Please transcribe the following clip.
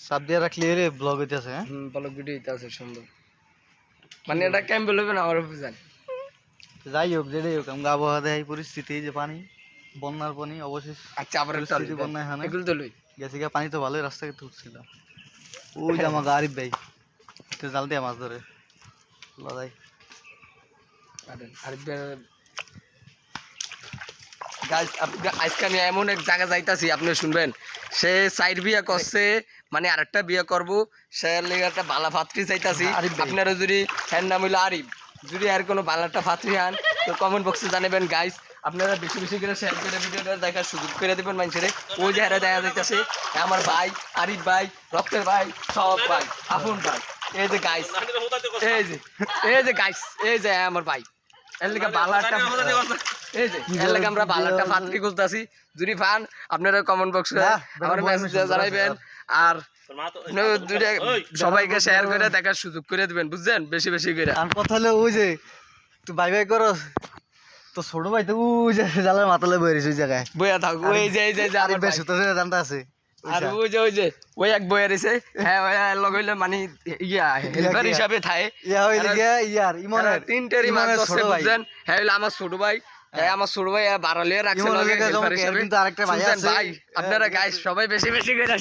সাপ দিয়ে রাখলে রে ব্লগ হইতেছে। হ্যাঁ ব্লগ ভিডিও হইতেছে সুন্দর, মানে এটা কেমন বলবে না আমার বুঝান। যাই হোক যেটাই হোক আমরা আবহাওয়া দেয় পরিস্থিতি যে পানি বন্যার পানি অবশেষ আচ্ছা আবার একটা পরিস্থিতি বন্যা এখানে এগুলো তো লই গেছে গিয়ে পানি তো ভালোই রাস্তা থেকে উঠছিল। ওই যে আমার আরিফ ভাই জাল দিয়ে মাছ ধরে লড়াই। গাইস আজকে আমি এমন এক জায়গা যাইতাছি আপনি শুনবেন। সে সাইড বিয়া করছে, মানে আরেকটা বিয়ে করব, সে লেগে একটা বালা ফাত্রি চাইতাছি। আপনারা যদি হ্যার নাম হইলো আরিফ, যদি আর কোনো বালাটা ফাত্রি আন তো কমেন্ট বক্সে জানাবেন গাইস। আপনারা বেশি বেশি করে শেয়ার করে ভিডিওটা দেখার সুযোগ করে দেবেন মানুষের। ওই যে হারে দেখা যাইতেছে আমার ভাই আরিফ ভাই, রক্তের ভাই, সব ভাই, আপন ভাই। এই যে গাইস, এই যে গাইস, এই যে আমার ভাই, এর লেগে বালাটা, এই যে এর লেগে আমরা বালাটা ফাত্রি খুঁজতেছি। যদি পান আপনারা কমেন্ট বক্সে আমার মেসেজ জানাইবেন। আর সবাইকে শেয়ার করে দেখার সুযোগ করে দিবেন, বুঝছেন, বেশি বেশি করে। আর কথা হলো ওই যে তুই বাই বাই করস তো ছোট ভাই তো ওই যে জালের মাথালে বই রয়েছে ওই জায়গায় বইয়া থাক, ওই যে এই যে আরিফ ভাই সুতো জানতে আছে। আর ওই যে ওই এক বইয়া রয়েছে, হ্যাঁ লগ হইলে মানে ইয়া হেল্পার হিসাবে থাকে। ইয়া হইলে গিয়া ইয়ার ইমনের তিনটেরই মান করছে, বুঝছেন। হ্যাঁ হইলে আমার ছোট ভাই, আমার ছোট ভাই বাড়ালিয়ে রাখছে হেল্পার হিসাবে। কিন্তু আরেকটা ভাই আছে ভাই আপনারা গাইস সবাই বেশি বেশি করে